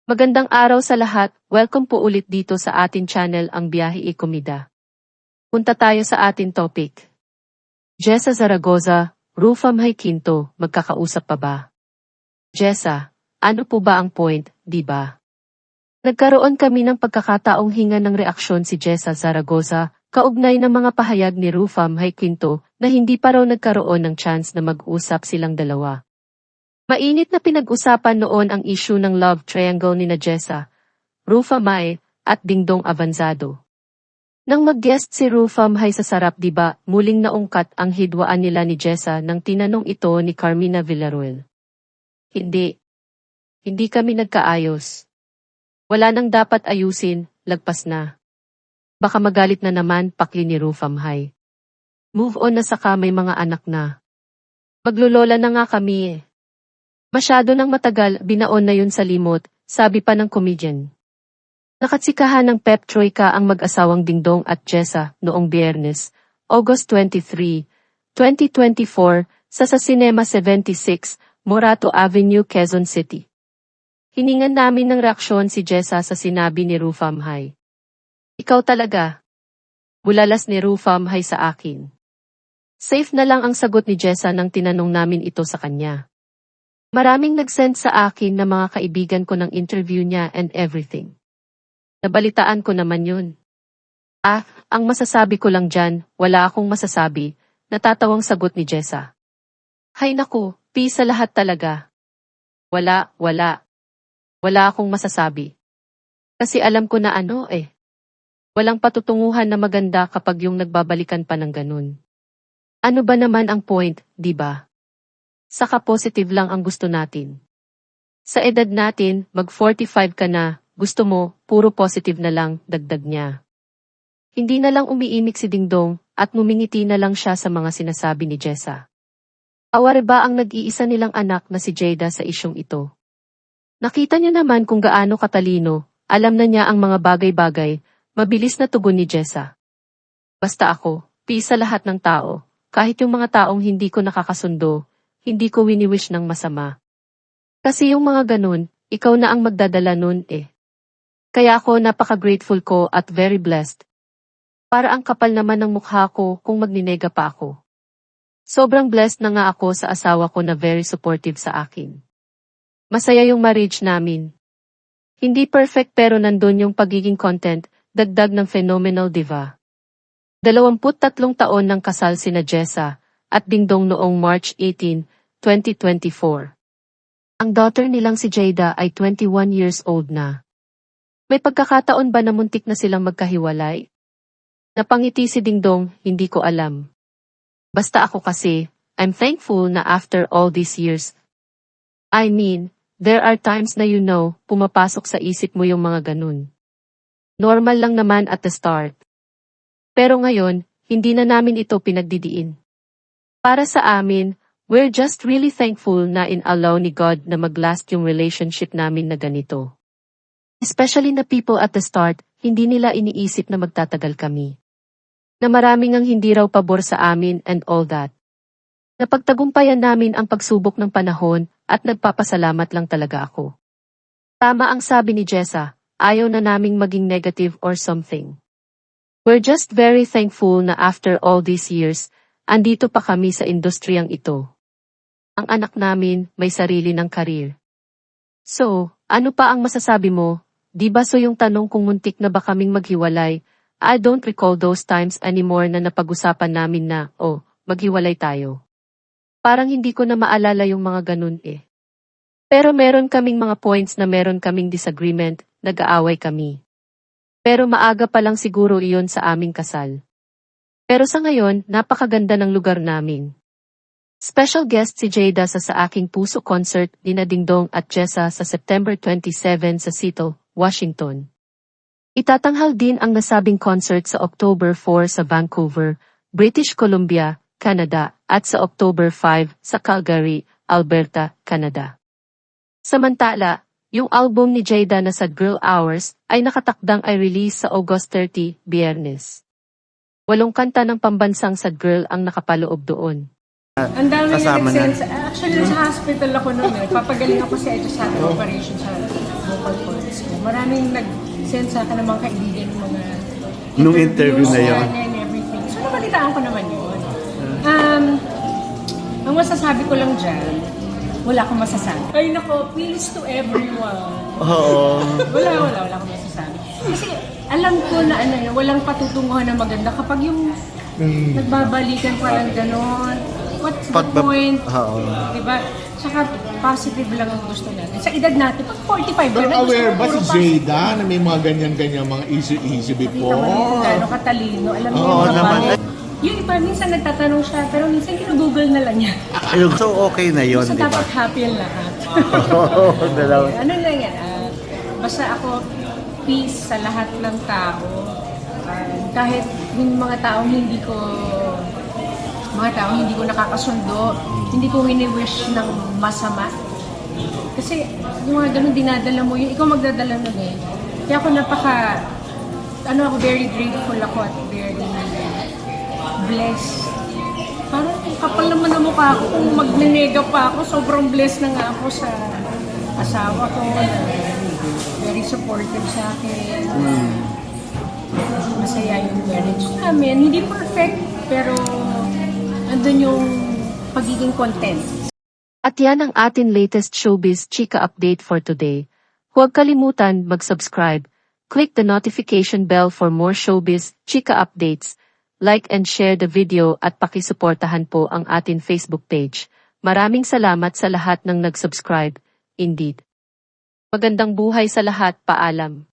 Magandang araw sa lahat, welcome po ulit dito sa atin channel ang Biyahe e Komida. Punta tayo sa atin topic. Jessa Zaragoza, Rufam Quinto, magkakausap pa ba? Jessa, ano po ba ang point, di ba? Nagkaroon kami ng pagkakataong hinga ng reaksyon si Jessa Zaragoza, kaugnay ng mga pahayag ni Rufam Quinto na hindi pa raw nagkaroon ng chance na mag-usap silang dalawa. Mainit na pinag-usapan noon ang issue ng love triangle ni Jessa, Rufam at Dingdong Avanzado. Nang mag-guest si Rufam sa Sarap Diba, muling naungkat ang hidwaan nila ni Jessa nang tinanong ito ni Carmina Villaruel. Hindi kami nagkaayos. Wala nang dapat ayusin, lagpas na. Baka magalit na naman, pakli ni Rufam. Move on na saka may mga anak na. Maglulola na nga kami eh. Masyado nang matagal, binaon na yun sa limot, sabi pa ng comedian. Nakatsikahan ng Pep Troika ang mag-asawang Dingdong at Jessa noong Biyernes, August 23, 2024, sa Cinema 76, Morato Avenue, Quezon City. Hiningan namin ng reaksyon si Jessa sa sinabi ni Rufam. Ikaw talaga. Bulalas ni Rufam sa akin. Safe na lang ang sagot ni Jessa nang tinanong namin ito sa kanya. Maraming nag-send sa akin na mga kaibigan ko ng interview niya and everything. Nabalitaan ko naman yun. Ang masasabi ko lang dyan, wala akong masasabi, natatawang sagot ni Jessa. Hay naku, peace sa lahat talaga. Wala akong masasabi. Kasi alam ko na walang patutunguhan na maganda kapag yung nagbabalikan pa ng ganun. Ano ba naman ang point, di ba? Saka positive lang ang gusto natin. Sa edad natin, mag-45 ka na, gusto mo, puro positive na lang, dagdag niya. Hindi na lang umiimik si Dingdong, at mumingiti na lang siya sa mga sinasabi ni Jessa. Aware ba ang nag-iisa nilang anak na si Jada sa isyong ito? Nakita niya naman kung gaano katalino, alam na niya ang mga bagay-bagay, mabilis na tugon ni Jessa. Basta ako, peace sa lahat ng tao, kahit yung mga taong hindi ko nakakasundo, hindi ko wini-wish ng masama. Kasi yung mga ganun, ikaw na ang magdadala nun Kaya ako napaka-grateful ko at very blessed. Para ang kapal naman ng mukha ko kung magninega pa ako. Sobrang blessed na nga ako sa asawa ko na very supportive sa akin. Masaya yung marriage namin. Hindi perfect pero nandun yung pagiging content, dagdag ng phenomenal diva. 23 taon ng kasal sina Jessa at Dingdong noong March 18, 2024. Ang daughter nilang si Jada ay 21 years old na. May pagkakataon ba na muntik na silang magkahiwalay? Napangiti si Dingdong, hindi ko alam. Basta ako kasi, I'm thankful na after all these years. I mean, there are times na pumapasok sa isip mo yung mga ganun. Normal lang naman at the start. Pero ngayon, hindi na namin ito pinagdidiin. Para sa amin, we're just really thankful na in-allow ni God na mag-last yung relationship namin na ganito. Especially na people at the start, hindi nila iniisip na magtatagal kami. Na maraming ang hindi raw pabor sa amin and all that. Napagtagumpayan namin ang pagsubok ng panahon at nagpapasalamat lang talaga ako. Tama ang sabi ni Jessa, ayaw na naming maging negative or something. We're just very thankful na after all these years, andito pa kami sa industriyang ito. Ang anak namin may sarili ng karir. So, ano pa ang masasabi mo? Di ba yung tanong kung muntik na ba kaming maghiwalay? I don't recall those times anymore na napag-usapan namin na, maghiwalay tayo. Parang hindi ko na maalala yung mga ganun Pero meron kaming mga points na meron kaming disagreement, nag-aaway kami. Pero maaga pa lang siguro iyon sa aming kasal. Pero sa ngayon, napakaganda ng lugar namin. Special guest si Jada sa Aking Puso concert ni Dingdong at Jessa sa September 27 sa Seattle, Washington. Itatanghal din ang nasabing concert sa October 4 sa Vancouver, British Columbia, Canada, at sa October 5 sa Calgary, Alberta, Canada. Samantala, yung album ni Jada na sa Girl Hours ay nakatakdang ay release sa August 30, Biyernes. 8 kanta ng pambansang sad girl ang nakapaloob doon. Ang dami Kasama na na. nag-send. Actually, sa hospital ako noon Papagaling ako sa ito sa operation sa vocal cords ko. Maraming nag-send sa akin ng mga kaibigan ng mga Nung interview na yun. and everything. So, nabalitaan ko naman yun. Ang masasabi ko lang dyan, wala akong masasabi. Ay nako, peace to everyone. Oo. Wala akong masasabi. Kasi alam ko na walang patutunguhan na maganda kapag yung nagbabalikan pa lang gano'n. What's the point? Oo. Diba? Tsaka positive lang ang gusto natin. Sa edad natin, pag 45 Pero na, aware ba si puro Jada na may mga ganyan-ganyan mga issue Kita mo before? kung gaano katalino. Alam niyo Oo yung mga naman. bagay. Yung iba, minsan nagtatanong siya, pero minsan ginugoogle na lang niya. Ayun, so okay na yun, So di ba? dapat happy ang lahat. Oo, dalawa. Ano lang yan, basta ako, peace sa lahat ng tao. Kahit yung mga taong hindi ko nakakasundo, hindi ko wini-wish ng masama. Kasi yung mga ganun dinadala mo, yung ikaw magdadala nun eh. Kaya ako ako very grateful ako at very blessed. Parang kapal naman ang mukha ko kung magnenega pa ako. Sobrang blessed na nga ako sa asawa ko na very supportive sa akin. Masaya yung marriage namin. Hindi perfect, pero andun yung pagiging content. At yan ang atin latest showbiz chika update for today. Huwag kalimutan mag-subscribe. Click the notification bell for more showbiz chika updates. Like and share the video at pakisuportahan po ang atin Facebook page. Maraming salamat sa lahat ng nag-subscribe. Indeed. Magandang buhay sa lahat, paalam.